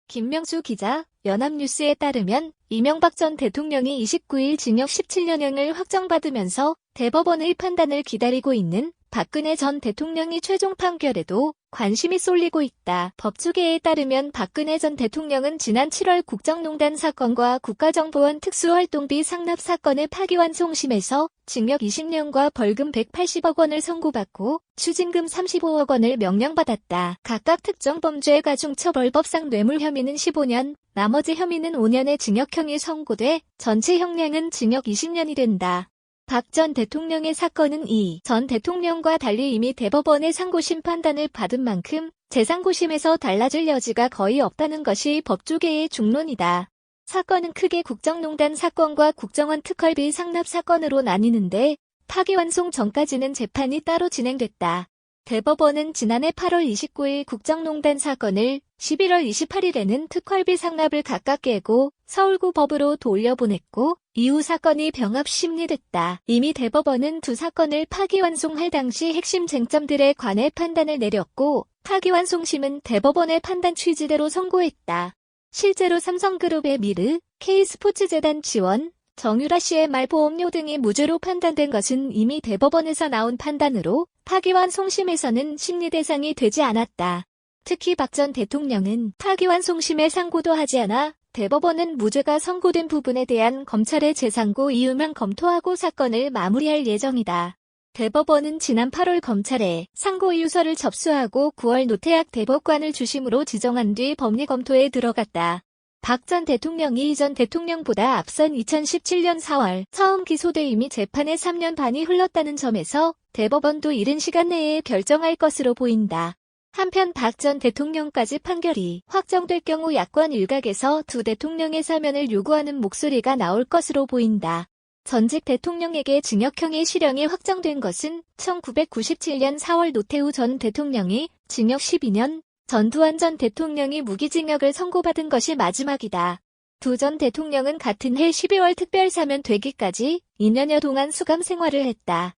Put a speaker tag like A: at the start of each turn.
A: 김명수 기자, 연합뉴스에 따르면 이명박 전 대통령이 29일 징역 17년형을 확정받으면서 대법원의 판단을 기다리고 있는 박근혜 전 대통령이 최종 판결에도 관심이 쏠리고 있다. 법조계에 따르면 박근혜 전 대통령은 지난 7월 국정농단 사건과 국가정보원 특수활동비 상납 사건의 파기환송심에서 징역 20년과 벌금 180억 원을 선고받고 추징금 35억 원을 명령받았다. 각각 특정범죄 가중처벌법상 뇌물 혐의는 15년, 나머지 혐의는 5년의 징역형이 선고돼 전체 형량은 징역 20년이 된다. 박 전 대통령의 사건은 이 전 대통령과 달리 이미 대법원의 상고심 판단을 받은 만큼 재상고심에서 달라질 여지가 거의 없다는 것이 법조계의 중론이다. 사건은 크게 국정농단 사건과 국정원 특활비 상납 사건으로 나뉘는데 파기환송 전까지는 재판이 따로 진행됐다. 대법원은 지난해 8월 29일 국정농단 사건을, 11월 28일에는 특활비 상납을 각각 깨고 서울구 법으로 돌려보냈고 이후 사건이 병합 심리됐다. 이미 대법원은 두 사건을 파기환송할 당시 핵심 쟁점들에 관해 판단을 내렸고 파기환송심은 대법원의 판단 취지대로 선고했다. 실제로 삼성그룹의 미르, K스포츠재단 지원, 정유라 씨의 말보험료 등이 무죄로 판단된 것은 이미 대법원에서 나온 판단으로 파기환송심에서는 심리 대상이 되지 않았다. 특히 박 전 대통령은 파기환송심에 상고도 하지 않아 대법원은 무죄가 선고된 부분에 대한 검찰의 재상고 이유만 검토하고 사건을 마무리할 예정이다. 대법원은 지난 8월 검찰에 상고 이유서를 접수하고 9월 노태학 대법관을 주심으로 지정한 뒤 법리 검토에 들어갔다. 박 전 대통령이 이 전 대통령보다 앞선 2017년 4월 처음 기소돼 이미 재판에 3년 반이 흘렀다는 점에서 대법원도 이른 시간 내에 결정할 것으로 보인다. 한편 박 전 대통령까지 판결이 확정될 경우 야권 일각에서 두 대통령의 사면을 요구하는 목소리가 나올 것으로 보인다. 전직 대통령에게 징역형의 실형이 확정된 것은 1997년 4월 노태우 전 대통령이 징역 12년, 전두환 전 대통령이 무기징역을 선고받은 것이 마지막이다. 두 전 대통령은 같은 해 12월 특별사면 되기까지 2년여 동안 수감 생활을 했다.